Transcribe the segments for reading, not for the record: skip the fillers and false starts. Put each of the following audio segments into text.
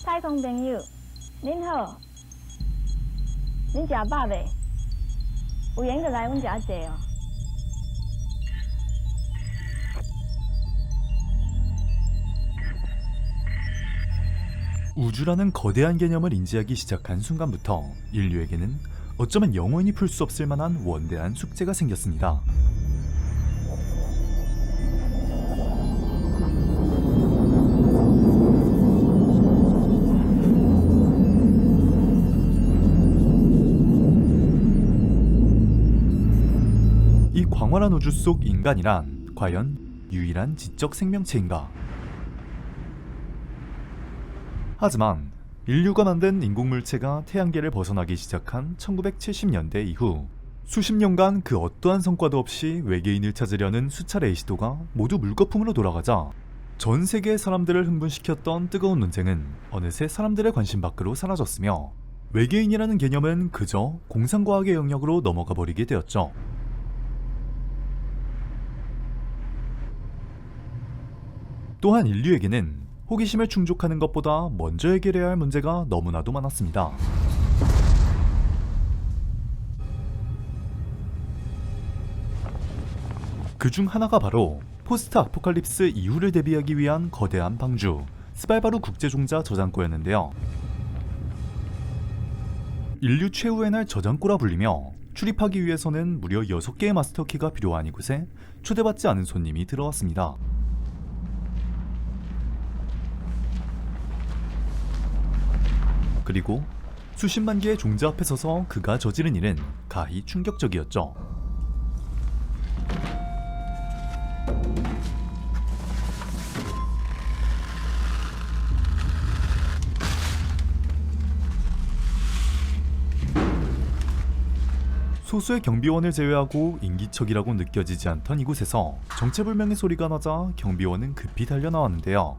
太空朋友，您好，您食饱未？有闲就来阮遮坐哦。 우주라는 거대한 개념을 인지하기 시작한 순간부터 인류에게는 어쩌면 영원히 풀 수 없을 만한 원대한 숙제가 생겼습니다. 이 광활한 우주 속 인간이란 과연 유일한 지적 생명체인가? 하지만 인류가 만든 인공물체가 태양계를 벗어나기 시작한 1970년대 이후 수십 년간 그 어떠한 성과도 없이 외계인을 찾으려는 수차례의 시도가 모두 물거품으로 돌아가자 전 세계의 사람들을 흥분시켰던 뜨거운 논쟁은 어느새 사람들의 관심 밖으로 사라졌으며 외계인이라는 개념은 그저 공상과학의 영역으로 넘어가 버리게 되었죠. 또한 인류에게는 호기심을 충족하는 것보다 먼저 해결해야 할 문제가 너무나도 많았습니다. 그 중 하나가 바로 포스트 아포칼립스 이후를 대비하기 위한 거대한 방주, 스발바루 국제종자 저장고였는데요. 인류 최후의 날 저장고라 불리며 출입하기 위해서는 무려 6개의 마스터키가 필요한 이곳에 초대받지 않은 손님이 들어왔습니다. 그리고 수십만 개의 종자 앞에 서서 그가 저지른 일은 가히 충격적이었죠. 소수의 경비원을 제외하고 인기척이라고 느껴지지 않던 이곳에서 정체불명의 소리가 나자 경비원은 급히 달려나왔는데요.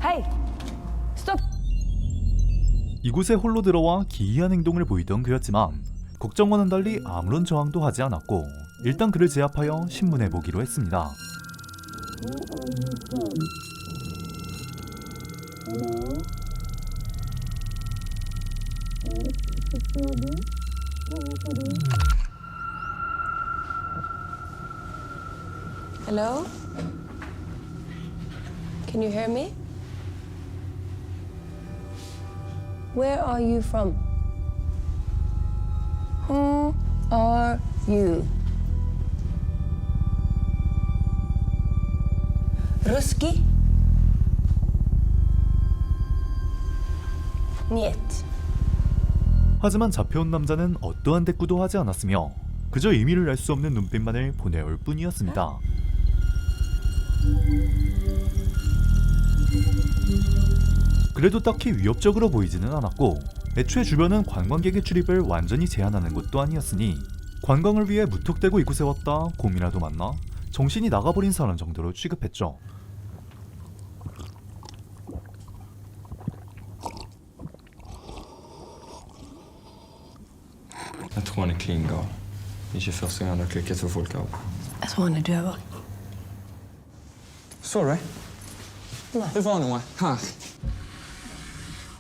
헤이, 스톱! 이곳에 홀로 들어와 기이한 행동을 보이던 그였지만 걱정과는 달리 아무런 저항도 하지 않았고 일단 그를 제압하여 신문해 보기로 했습니다. Hello? Can you hear me? Where are you from? Who are you? Русский? Нет. 하지만 잡혀온 남자는 어떠한 대꾸도 하지 않았으며 그저 의미를 알 수 없는 눈빛만을 보내올 뿐이었습니다. 그래도 딱히 위협적으로 보이지는 않았고 애초에 주변은 관광객의 출입을 완전히 제한하는 곳도 아니었으니 관광을 위해 무턱대고 이곳에 왔다 곰이라도 만나 정신이 나가버린 사람 정도로 취급했죠. Jag tror han är clean gal. Det är 21 gången jag klickat så folk av. Jag tror han är döv. Sorry. Hur var det? Här.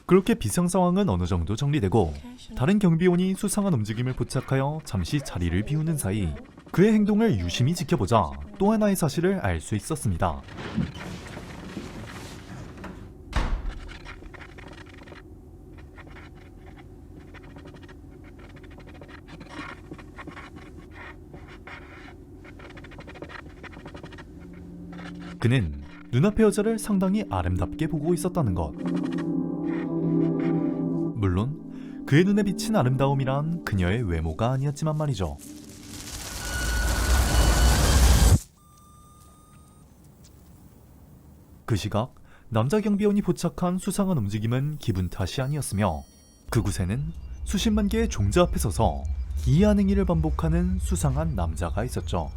그렇게 비상 상황은 어느 정도 정리되고 다른 경비원이 수상한 움직임을 포착하여 잠시 자리를 비우는 사이 그의 행동을 유심히 지켜보자 또 하나의 사실을 알 수 있었습니다. 그는 눈앞의 여자를 상당히 아름답게 보고 있었다는 것. 물론 그의 눈에 비친 아름다움이란 그녀의 외모가 아니었지만 말이죠. 그 시각 남자 경비원이 포착한 수상한 움직임은 기분 탓이 아니었으며 그곳에는 수십만 개의 종자 앞에 서서 기이한 행위를 반복하는 수상한 남자가 있었죠.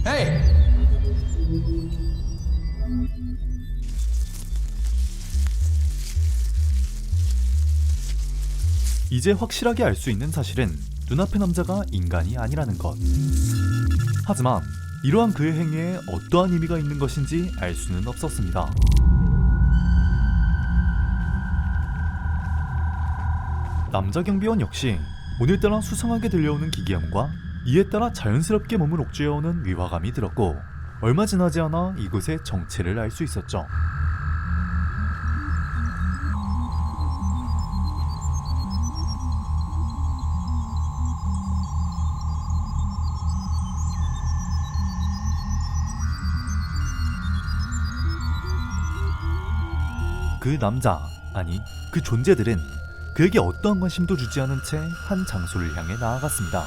Hej! 이제 확실하게 알 수 있는 사실은 눈앞의 남자가 인간이 아니라는 것. 하지만 이러한 그의 행위에 어떠한 의미가 있는 것인지 알 수는 없었습니다. 남자 경비원 역시 오늘따라 수상하게 들려오는 기괴함과 이에 따라 자연스럽게 몸을 옥죄어오는 위화감이 들었고 얼마 지나지 않아 이곳의 정체를 알 수 있었죠. 그 남자, 아니 그 존재들은 그에게 어떠한 관심도 주지 않은 채 한 장소를 향해 나아갔습니다.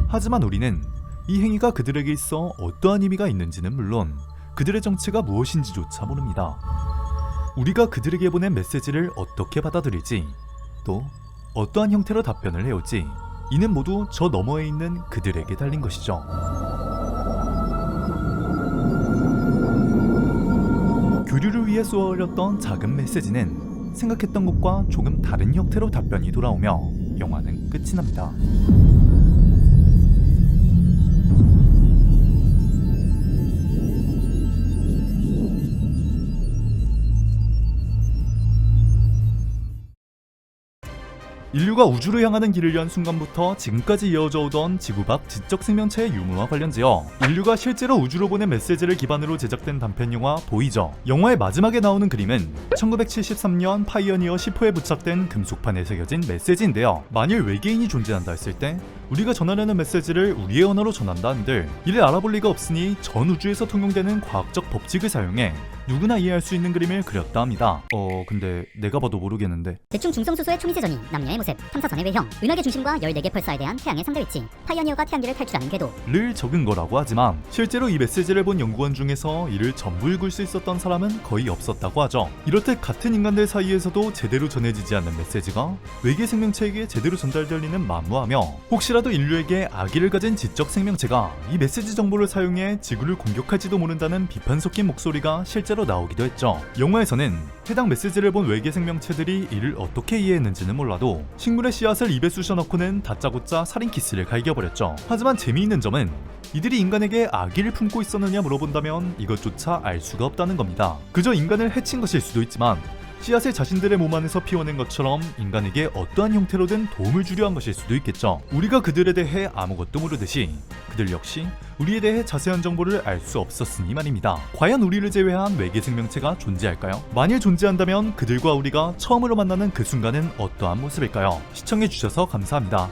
하지만 우리는 이 행위가 그들에게 있어 어떠한 의미가 있는지는 물론 그들의 정체가 무엇인지조차 모릅니다. 우리가 그들에게 보낸 메시지를 어떻게 받아들일지, 또 어떠한 형태로 답변을 해올지, 이는 모두 저 너머에 있는 그들에게 달린 것이죠. 교류를 위해 쏘아올렸던 작은 메시지는 생각했던 것과 조금 다른 형태로 답변이 돌아오며 영화는 끝이 납니다. 인류가 우주로 향하는 길을 연 순간부터 지금까지 이어져 오던 지구 밖 지적 생명체의 유무와 관련지어 인류가 실제로 우주로 보낸 메시지를 기반으로 제작된 단편 영화 보이저. 영화의 마지막에 나오는 그림은 1973년 파이어니어 10호에 부착된 금속판에 새겨진 메시지인데요. 만일 외계인이 존재한다 했을 때 우리가 전하려는 메시지를 우리의 언어로 전한다 한들 이를 알아볼 리가 없으니 전 우주에서 통용되는 과학적 법칙을 사용해 누구나 이해할 수 있는 그림을 그렸다 합니다. 근데 내가 봐도 모르겠는데. 대충 중성수소의 초미세 전이, 남녀의 모습, 탐사 전의 외형, 은하계 중심과 14개 펄사에 대한 태양의 상대 위치, 파이어니어가 태양계를 탈출하는 궤도를 적은 거라고 하지만 실제로 이 메시지를 본 연구원 중에서 이를 전부 읽을 수 있었던 사람은 거의 없었다고 하죠. 이렇듯 같은 인간들 사이에서도 제대로 전해지지 않는 메시지가 외계 생명체에게 제대로 전달될 리는 만무하며 혹시라도 인류에게 악의를 가진 지적 생명체가 이 메시지 정보를 사용해 지구를 공격할지도 모른다는 비판 섞인 목소리가 실제로 나오기도 했죠. 영화에서는 해당 메시지를 본 외계 생명체들이 이를 어떻게 이해했는지는 몰라도 식물의 씨앗을 입에 쑤셔넣고는 다짜고짜 살인 키스를 갈겨버렸죠. 하지만 재미있는 점은 이들이 인간에게 악의를 품고 있었느냐 물어본다면 이것조차 알 수가 없다는 겁니다. 그저 인간을 해친 것일 수도 있지만 씨앗을 자신들의 몸 안에서 피워낸 것처럼 인간에게 어떠한 형태로든 도움을 주려 한 것일 수도 있겠죠. 우리가 그들에 대해 아무것도 모르듯이 그들 역시 우리에 대해 자세한 정보를 알 수 없었으니 말입니다. 과연 우리를 제외한 외계 생명체가 존재할까요? 만일 존재한다면 그들과 우리가 처음으로 만나는 그 순간은 어떠한 모습일까요? 시청해주셔서 감사합니다.